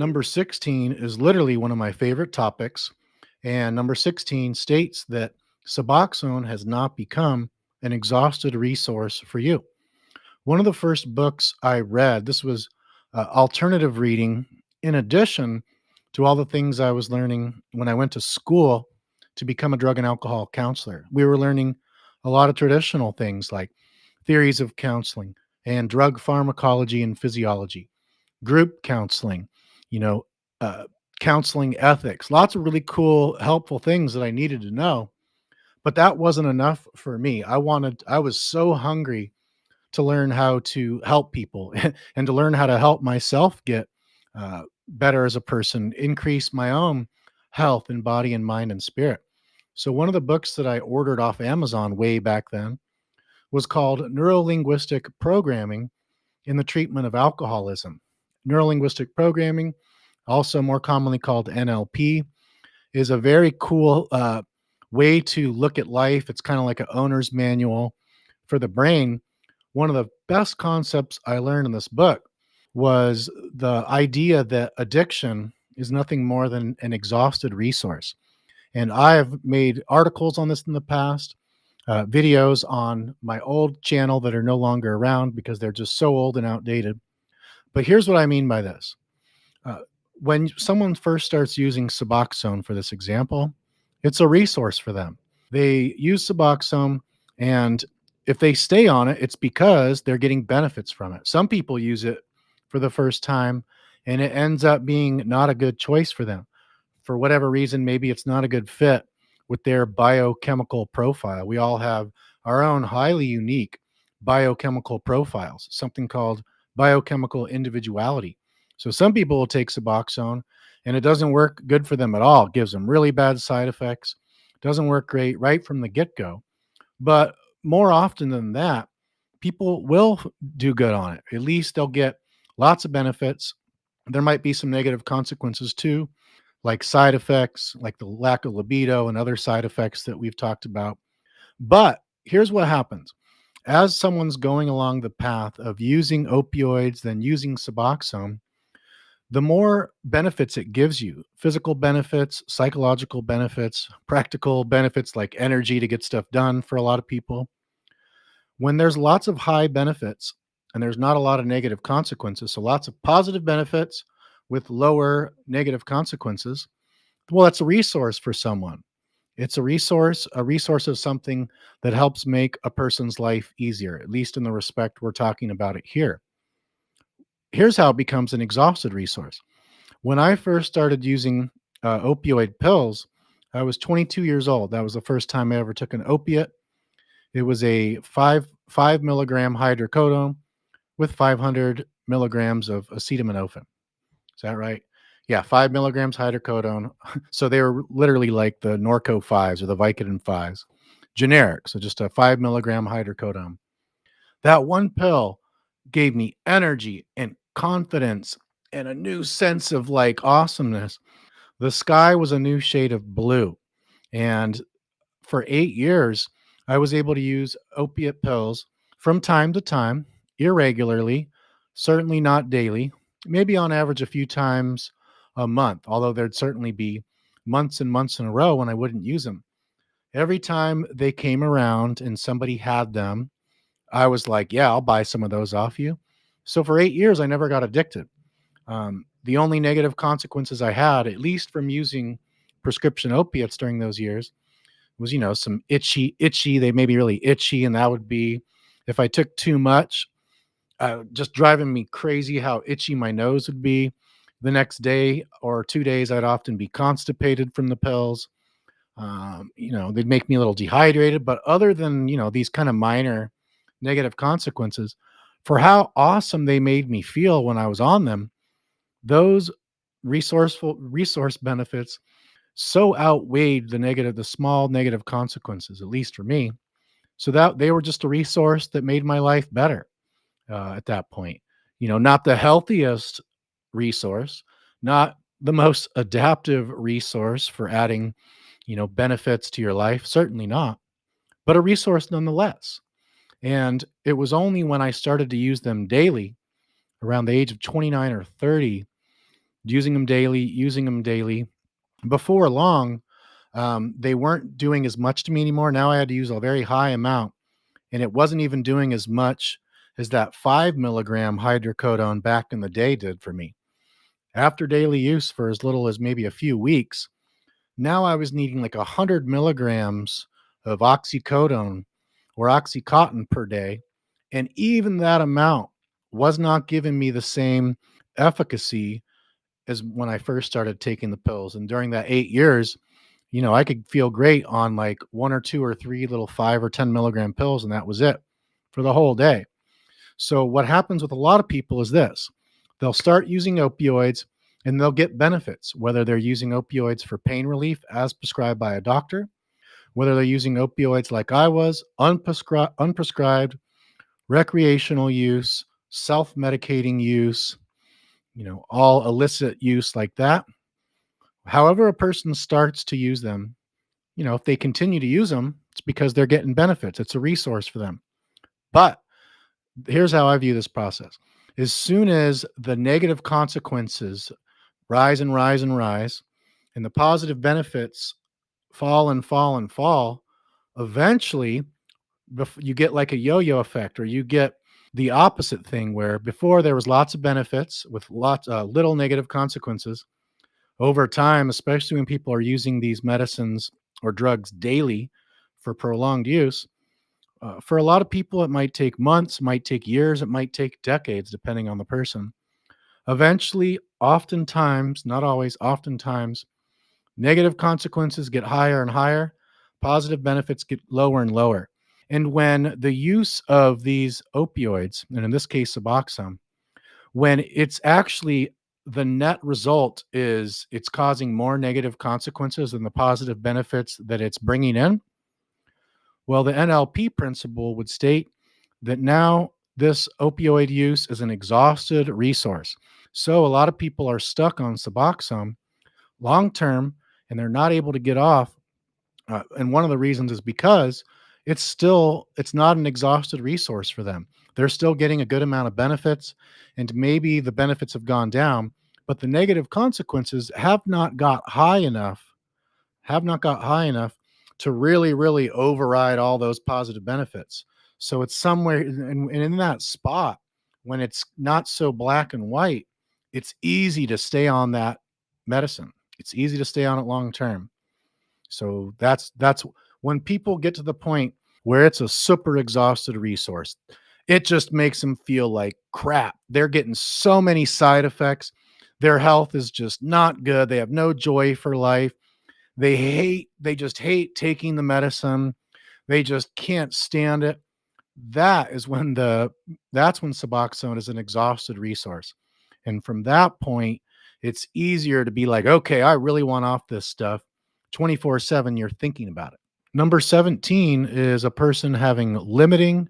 Number 16 is literally one of my favorite topics. And number 16 states that Suboxone has not become an exhausted resource for you. One of the first books I read, this was alternative reading, in addition to all the things I was learning when I went to school to become a drug and alcohol counselor. We were learning a lot of traditional things like theories of counseling and drug pharmacology and physiology, group counseling, you know, uh, counseling ethics, lots of really cool, helpful things that I needed to know. But that wasn't enough for me. I was so hungry to learn how to help people and to learn how to help myself get better as a person, increase my own health in body and mind and spirit. So, one of the books that I ordered off Amazon way back then was called Neurolinguistic Programming in the Treatment of Alcoholism. Neurolinguistic programming, also more commonly called NLP, is a very cool way to look at life. It's kind of like an owner's manual for the brain. One of the best concepts I learned in this book was the idea that addiction is nothing more than an exhausted resource. And I have made articles on this in the past, videos on my old channel that are no longer around because they're just so old and outdated. But here's what I mean by this. Uh, when someone first starts using Suboxone, for this example, it's a resource for them. They use Suboxone, and if they stay on it, it's because they're getting benefits from it. Some people use it for the first time, and it ends up being not a good choice for them. For whatever reason, maybe it's not a good fit with their biochemical profile. We all have our own highly unique biochemical profiles, something called biochemical individuality. So some people will take Suboxone and it doesn't work good for them at all. It gives them really bad side effects. Doesn't work great right from the get-go. But more often than that, people will do good on it. At least they'll get lots of benefits. There might be some negative consequences too, like side effects, like the lack of libido and other side effects that we've talked about. But here's what happens. As someone's going along the path of using opioids, then using Suboxone, the more benefits it gives you, physical benefits, psychological benefits, practical benefits like energy to get stuff done for a lot of people. When there's lots of high benefits and there's not a lot of negative consequences, so lots of positive benefits with lower negative consequences, well, that's a resource for someone. It's a resource of something that helps make a person's life easier, at least in the respect we're talking about it here. Here's how it becomes an exhausted resource. When I first started using opioid pills, I was 22 years old. That was the first time I ever took an opiate. It was a five milligram hydrocodone with 500 milligrams of acetaminophen. Is that right? Yeah, 5 milligrams hydrocodone. So they were literally like the Norco fives or the Vicodin fives, generic. So just a 5 milligram hydrocodone. That one pill gave me energy and confidence and a new sense of like awesomeness. The sky was a new shade of blue. And for 8 years, I was able to use opiate pills from time to time, irregularly, certainly not daily, maybe on average a few times a month, although there'd certainly be months and months in a row when I wouldn't use them. Every time they came around and somebody had them, I was like, yeah, I'll buy some of those off you. So for 8 years, I never got addicted. The only negative consequences I had, at least from using prescription opiates during those years, was, some itchy. They made me really itchy. And that would be if I took too much, just driving me crazy how itchy my nose would be. The next day or 2 days, I'd often be constipated from the pills. They'd make me a little dehydrated. But other than, these kind of minor negative consequences, for how awesome they made me feel when I was on them, those resource benefits so outweighed the small negative consequences, at least for me. So that they were just a resource that made my life better at that point. Not the healthiest resource, not the most adaptive resource for adding, benefits to your life, certainly not, but a resource nonetheless. And it was only when I started to use them daily around the age of 29 or 30 using them daily. Before long, they weren't doing as much to me anymore. Now I had to use a very high amount, and it wasn't even doing as much as that 5 milligram hydrocodone back in the day did for me. After daily use for as little as maybe a few weeks, now I was needing like 100 milligrams of oxycodone or oxycontin per day. And even that amount was not giving me the same efficacy as when I first started taking the pills. And during that 8 years, I could feel great on like one or two or three little 5 or 10 milligram pills, and that was it for the whole day. So, what happens with a lot of people is this: they'll start using opioids and they'll get benefits, whether they're using opioids for pain relief as prescribed by a doctor, whether they're using opioids like I was, unprescribed, recreational use, self medicating use, all illicit use like that. However, a person starts to use them, if they continue to use them, it's because they're getting benefits. It's a resource for them. But here's how I view this process. As soon as the negative consequences rise and rise and rise, and the positive benefits fall and fall and fall, eventually you get like a yo-yo effect, or you get the opposite thing where before there was lots of benefits with lots little negative consequences. Over time, especially when people are using these medicines or drugs daily for prolonged use, for a lot of people, it might take months, might take years, it might take decades, depending on the person. Eventually, oftentimes, not always, oftentimes, negative consequences get higher and higher, positive benefits get lower and lower. And when the use of these opioids, and in this case, Suboxone, when it's actually the net result is it's causing more negative consequences than the positive benefits that it's bringing in, well, the NLP principle would state that now this opioid use is an exhausted resource. So a lot of people are stuck on Suboxone long term and they're not able to get off. And one of the reasons is because it's not an exhausted resource for them. They're still getting a good amount of benefits, and maybe the benefits have gone down, but the negative consequences have not got high enough to really, really override all those positive benefits. So it's somewhere, and in that spot, when it's not so black and white, it's easy to stay on that medicine. It's easy to stay on it long term. So that's when people get to the point where it's a super exhausted resource, it just makes them feel like crap. They're getting so many side effects. Their health is just not good. They have no joy for life. They just hate taking the medicine. They just can't stand it. That is when that's when Suboxone is an exhausted resource. And from that point, it's easier to be like, okay, I really want off this stuff. 24/7, you're thinking about it. Number 17 is a person having limiting,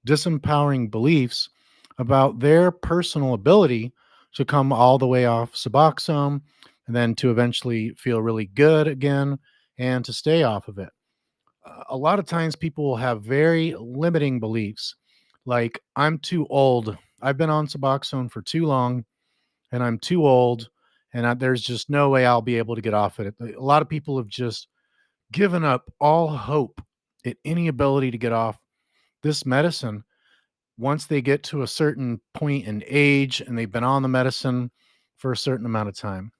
disempowering beliefs about their personal ability to come all the way off Suboxone and then to eventually feel really good again and to stay off of it. A lot of times people will have very limiting beliefs like, I'm too old. I've been on Suboxone for too long and I'm too old, and there's just no way I'll be able to get off it. A lot of people have just given up all hope at any ability to get off this medicine once they get to a certain point in age and they've been on the medicine for a certain amount of time.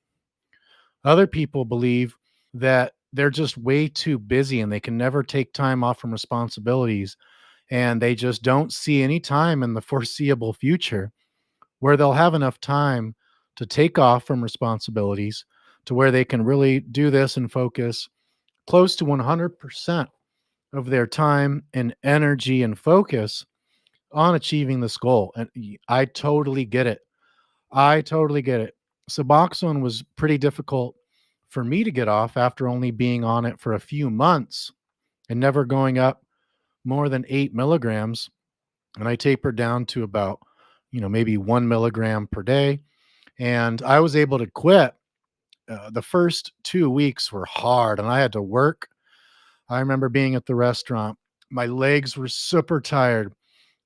Other people believe that they're just way too busy and they can never take time off from responsibilities, and they just don't see any time in the foreseeable future where they'll have enough time to take off from responsibilities to where they can really do this and focus close to 100% of their time and energy and focus on achieving this goal. And I totally get it. I totally get it. Suboxone was pretty difficult for me to get off after only being on it for a few months and never going up more than 8 milligrams. And I tapered down to about, maybe 1 milligram per day. And I was able to quit. The first 2 weeks were hard and I had to work. I remember being at the restaurant. My legs were super tired,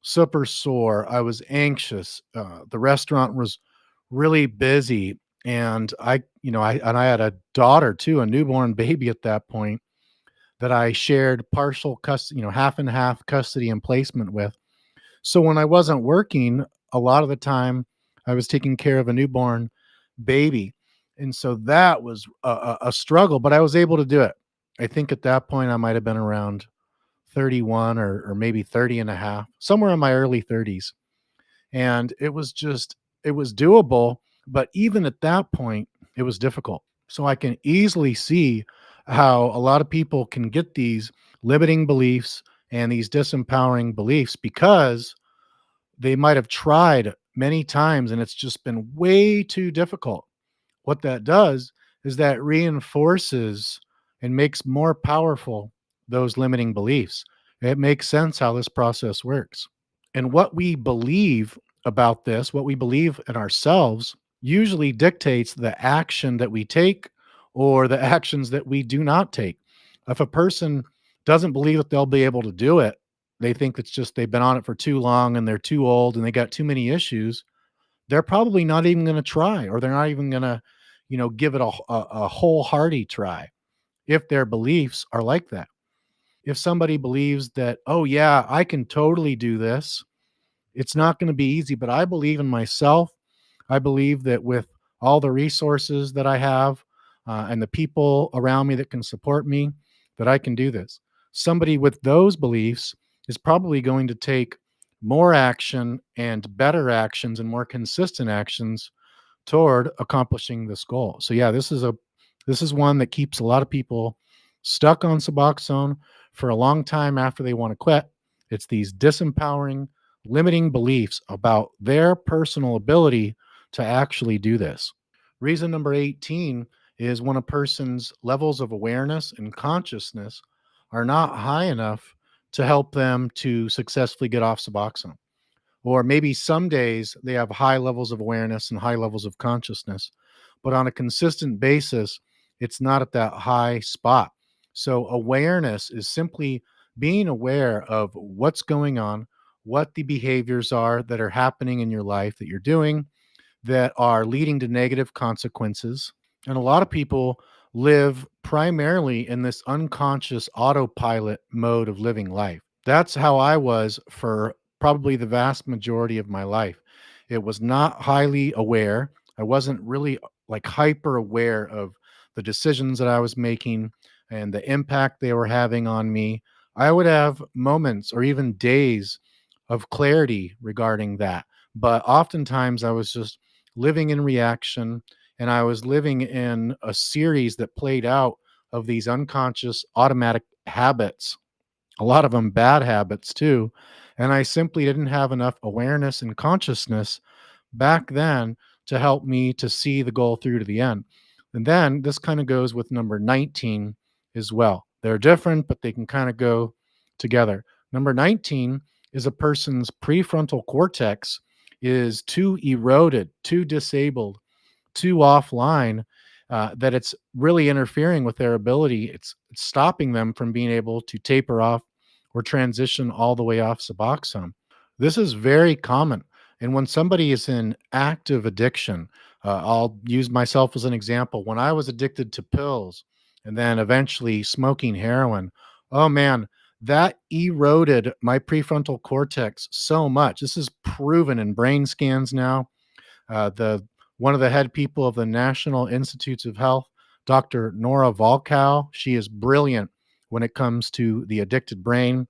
super sore. I was anxious. The restaurant was really busy. And I had a daughter too, a newborn baby at that point that I shared partial custody, half and half custody and placement with. So when I wasn't working, a lot of the time I was taking care of a newborn baby. And so that was a struggle, but I was able to do it. I think at that point I might have been around 31 or maybe 30 and a half, somewhere in my early 30s. And it was doable, but even at that point, it was difficult. So I can easily see how a lot of people can get these limiting beliefs and these disempowering beliefs because they might have tried many times and it's just been way too difficult. What that does is that reinforces and makes more powerful those limiting beliefs. It makes sense how this process works. And what we believe about this, what we believe in ourselves, usually dictates the action that we take or the actions that we do not take. If a person doesn't believe that they'll be able to do it, they think it's just they've been on it for too long and they're too old and they got too many issues, they're probably not even going to try, or they're not even going to, give it a wholehearted try if their beliefs are like that. If somebody believes that, oh, yeah, I can totally do this, it's not going to be easy, but I believe in myself. I believe that with all the resources that I have and the people around me that can support me, that I can do this. Somebody with those beliefs is probably going to take more action and better actions and more consistent actions toward accomplishing this goal. So yeah, this is one that keeps a lot of people stuck on Suboxone for a long time after they want to quit. It's these disempowering, limiting beliefs about their personal ability to actually do this. Reason number 18 is when a person's levels of awareness and consciousness are not high enough to help them to successfully get off Suboxone. Or maybe some days they have high levels of awareness and high levels of consciousness, but on a consistent basis, it's not at that high spot. So, awareness is simply being aware of what's going on, what the behaviors are that are happening in your life that you're doing that are leading to negative consequences. And a lot of people live primarily in this unconscious autopilot mode of living life. That's how I was for probably the vast majority of my life. It was not highly aware. I wasn't really like hyper aware of the decisions that I was making and the impact they were having on me. I would have moments or even days of clarity regarding that. But oftentimes I was just living in reaction and I was living in a series that played out of these unconscious automatic habits, a lot of them bad habits too. And I simply didn't have enough awareness and consciousness back then to help me to see the goal through to the end. And then this kind of goes with number 19 as well. They're different, but they can kind of go together. Number 19 is a person's prefrontal cortex is too eroded, too disabled, too offline, that it's really interfering with their ability. It's stopping them from being able to taper off or transition all the way off Suboxone. This is very common. And when somebody is in active addiction, I'll use myself as an example. When I was addicted to pills and then eventually smoking heroin, oh man, that eroded my prefrontal cortex so much. This is proven in brain scans now. The One of the head people of the National Institutes of Health, Dr. Nora Volkow, she is brilliant when it comes to the addicted brain.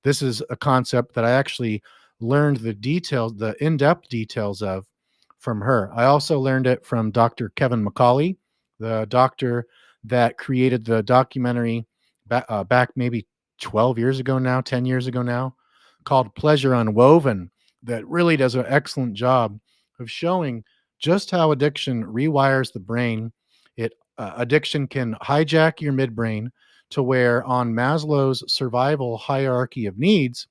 This is a concept that I actually learned the details, the in-depth details of from her. I also learned it from Dr. Kevin McCauley, the doctor that created the documentary back maybe 12 years ago now, 10 years ago now, called Pleasure Unwoven, that really does an excellent job of showing just how addiction rewires the brain. Addiction can hijack your midbrain to where on Maslow's survival hierarchy of needs,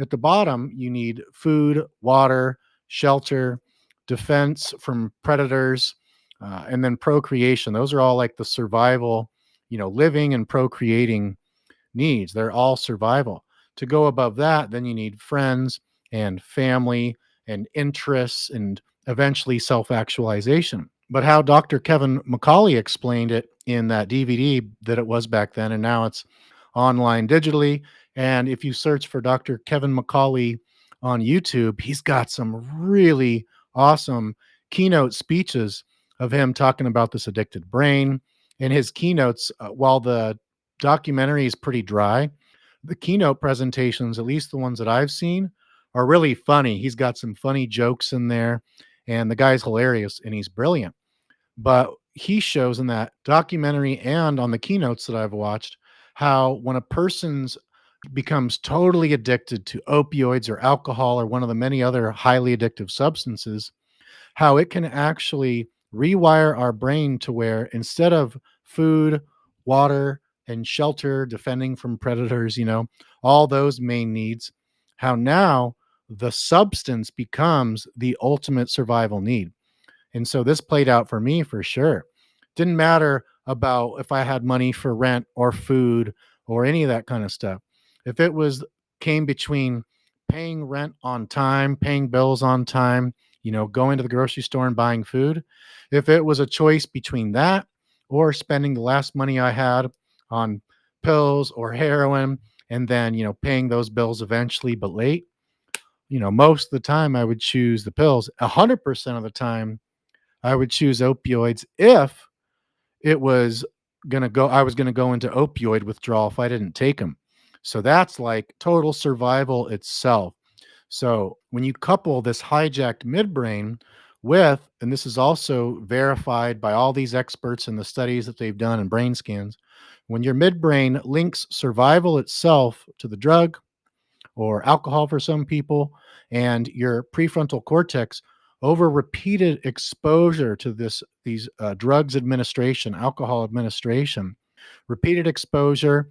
at the bottom you need food, water, shelter, defense from predators, and then procreation. Those are all like the survival, living and procreating needs. They're all survival. To go above that, then you need friends and family and interests and eventually self actualization. But how Dr. Kevin McCauley explained it in that DVD that it was back then, and now it's online digitally. And if you search for Dr. Kevin McCauley on YouTube, he's got some really awesome keynote speeches of him talking about this addicted brain. And his keynotes, while the documentary is pretty dry, the keynote presentations, at least the ones that I've seen, are really funny. He's got some funny jokes in there, and the guy's hilarious and he's brilliant. But he shows in that documentary and on the keynotes that I've watched how when a person's becomes totally addicted to opioids or alcohol or one of the many other highly addictive substances, how it can actually rewire our brain to where instead of food, water, and shelter, defending from predators, all those main needs, how now the substance becomes the ultimate survival need. And so this played out for me for sure. Didn't matter about if I had money for rent or food or any of that kind of stuff. If it was came between paying rent on time, paying bills on time, going to the grocery store and buying food, if it was a choice between that or spending the last money I had on pills or heroin and then, paying those bills eventually but late, most of the time I would choose the pills. 100% of the time I would choose opioids if it was I was gonna go into opioid withdrawal if I didn't take them. So that's like total survival itself. So when you couple this hijacked midbrain with, and this is also verified by all these experts in the studies that they've done in brain scans, when your midbrain links survival itself to the drug, or alcohol for some people, and your prefrontal cortex over repeated exposure to these drugs administration, alcohol administration, repeated exposure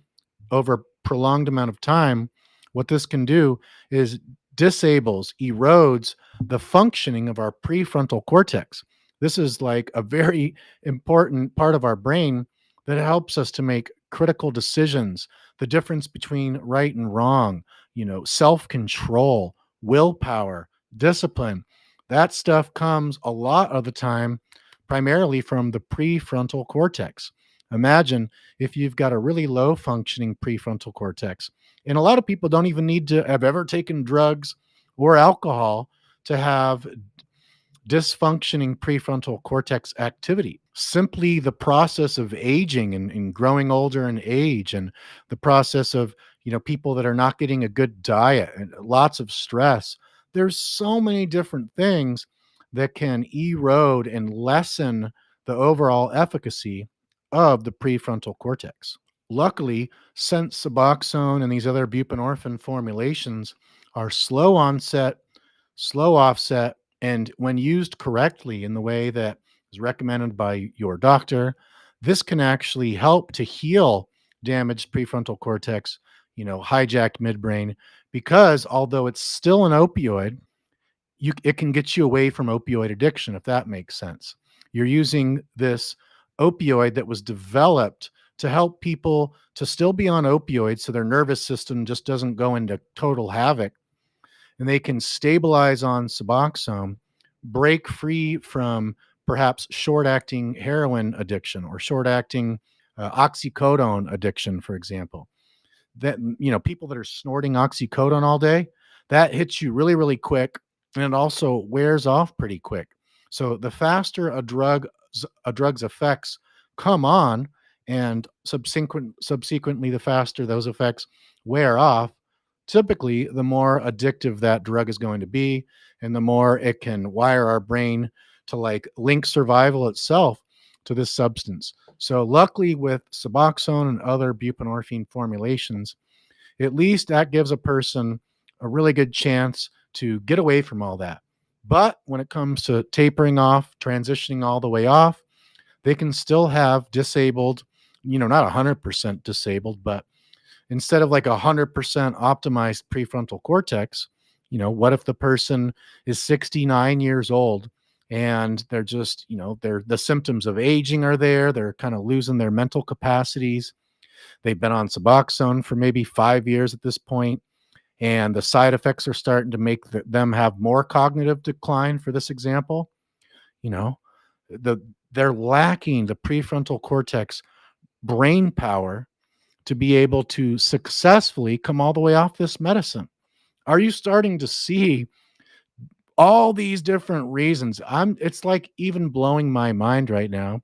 over prolonged amount of time, what this can do is disables, erodes the functioning of our prefrontal cortex. This is like a very important part of our brain that helps us to make critical decisions, the difference between right and wrong, self-control, willpower, discipline. That stuff comes a lot of the time primarily from the prefrontal cortex. Imagine if you've got a really low functioning prefrontal cortex. And a lot of people don't even need to have ever taken drugs or alcohol to have dysfunctioning prefrontal cortex activity. Simply the process of aging and growing older in age, and the process of, people that are not getting a good diet and lots of stress. There's so many different things that can erode and lessen the overall efficacy of the prefrontal cortex. Luckily, since Suboxone and these other buprenorphine formulations are slow onset, slow offset, and when used correctly in the way that is recommended by your doctor, this can actually help to heal damaged prefrontal cortex, hijacked midbrain, because although it's still an opioid, it can get you away from opioid addiction, if that makes sense. You're using this opioid that was developed to help people to still be on opioids so their nervous system just doesn't go into total havoc, and they can stabilize on Suboxone, break free from perhaps short acting heroin addiction or short acting oxycodone addiction, for example. That, people that are snorting oxycodone all day, that hits you really, really quick, and it also wears off pretty quick. So the faster a drug's effects come on, and subsequently the faster those effects wear off, typically the more addictive that drug is going to be, and the more it can wire our brain to like link survival itself to this substance. So luckily with Suboxone and other buprenorphine formulations, at least that gives a person a really good chance to get away from all that. But when it comes to tapering off, transitioning all the way off, they can still have disabled, not 100% disabled, but instead of like 100% optimized prefrontal cortex, what if the person is 69 years old and they're just, the symptoms of aging are there. They're kind of losing their mental capacities. They've been on Suboxone for maybe 5 years at this point, and the side effects are starting to make them have more cognitive decline, for this example. you know The They're lacking the prefrontal cortex brain power to be able to successfully come all the way off this medicine. Are you starting to see all these different reasons? It's like even blowing my mind right now.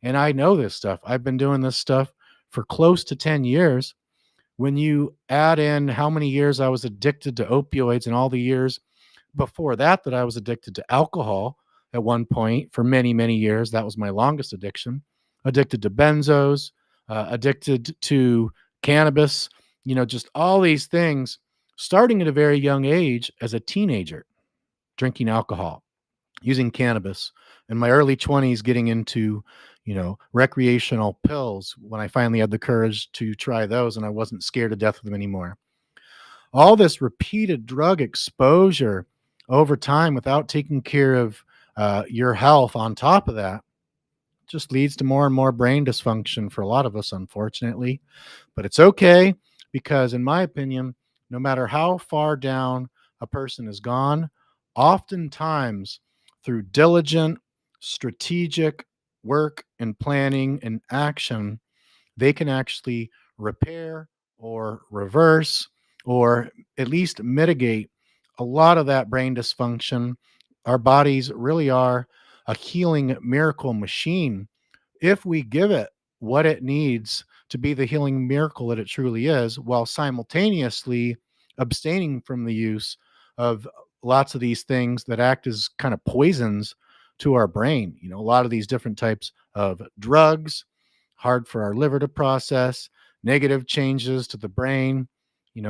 And I know this stuff. I've been doing this stuff for close to 10 years. When you add in how many years I was addicted to opioids and all the years before that I was addicted to alcohol at one point for many, many years. That was my longest addiction. Addicted to benzos, addicted to cannabis, just all these things, starting at a very young age as a teenager, drinking alcohol, using cannabis, in my early 20s, getting into, recreational pills when I finally had the courage to try those and I wasn't scared to death of them anymore. All this repeated drug exposure over time without taking care of your health on top of that just leads to more and more brain dysfunction for a lot of us, unfortunately. But it's okay because, in my opinion, no matter how far down a person has gone, oftentimes through diligent, strategic work and planning and action, they can actually repair or reverse or at least mitigate a lot of that brain dysfunction. Our bodies really are a healing miracle machine if we give it what it needs to be the healing miracle that it truly is, while simultaneously abstaining from the use of lots of these things that act as kind of poisons to our brain. A lot of these different types of drugs, hard for our liver to process, negative changes to the brain.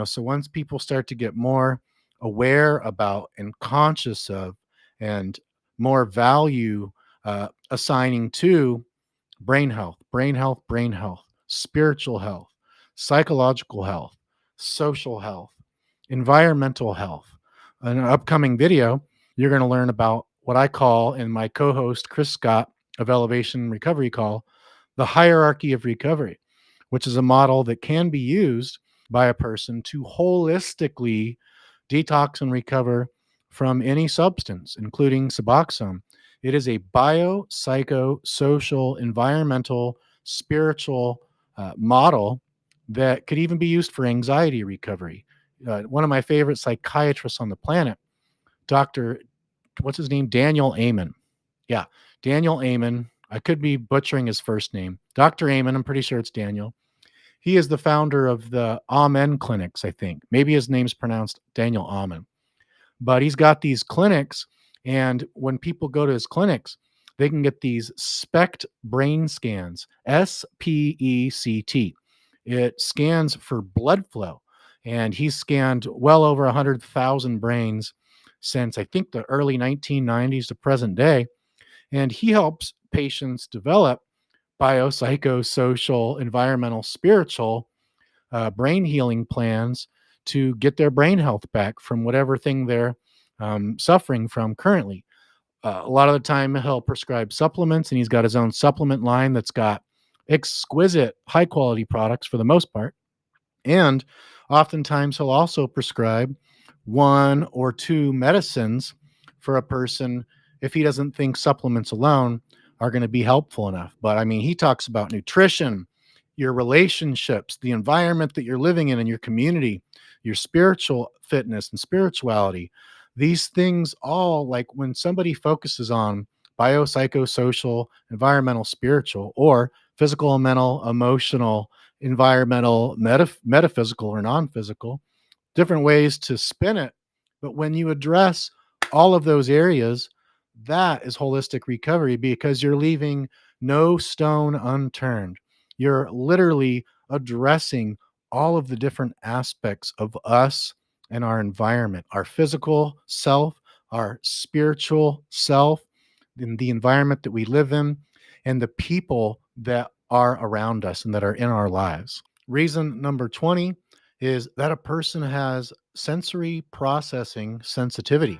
So once people start to get more aware about and conscious of and more value assigning to brain health, brain health, spiritual health, psychological health, social health, environmental health. In an upcoming video, you're going to learn about what I call, and my co host Chris Scott of Elevation Recovery call, the hierarchy of recovery, which is a model that can be used by a person to holistically detox and recover from any substance, including Suboxone. It is a bio, psycho, social, environmental, spiritual model that could even be used for anxiety recovery. One of my favorite psychiatrists on the planet, Dr. What's his name? Daniel Amen. Yeah, Daniel Amen. I could be butchering his first name. Dr. Amen, I'm pretty sure it's Daniel. He is the founder of the Amen clinics, I think. Maybe his name's pronounced Daniel Amen. But he's got these clinics, and when people go to his clinics, they can get these SPECT brain scans, SPECT. It scans for blood flow, and he's scanned well over 100,000 brains since, I think, the early 1990s to present day. And he helps patients develop biopsychosocial, environmental, spiritual brain healing plans to get their brain health back from whatever thing they're suffering from currently. A lot of the time, he'll prescribe supplements, and he's got his own supplement line that's got exquisite, high quality products for the most part. And oftentimes, he'll also prescribe one or two medicines for a person if he doesn't think supplements alone are going to be helpful enough. But I mean, he talks about nutrition, your relationships, the environment that you're living in your community, your spiritual fitness and spirituality. These things all, like when somebody focuses on biopsychosocial, environmental, spiritual, or physical, mental, emotional, environmental, metaphysical, or non physical, different ways to spin it. But when you address all of those areas, that is holistic recovery because you're leaving no stone unturned. You're literally addressing all of the different aspects of us and our environment, our physical self, our spiritual self, in the environment that we live in, and the people that are around us and that are in our lives. Reason number 20 is that a person has sensory processing sensitivity.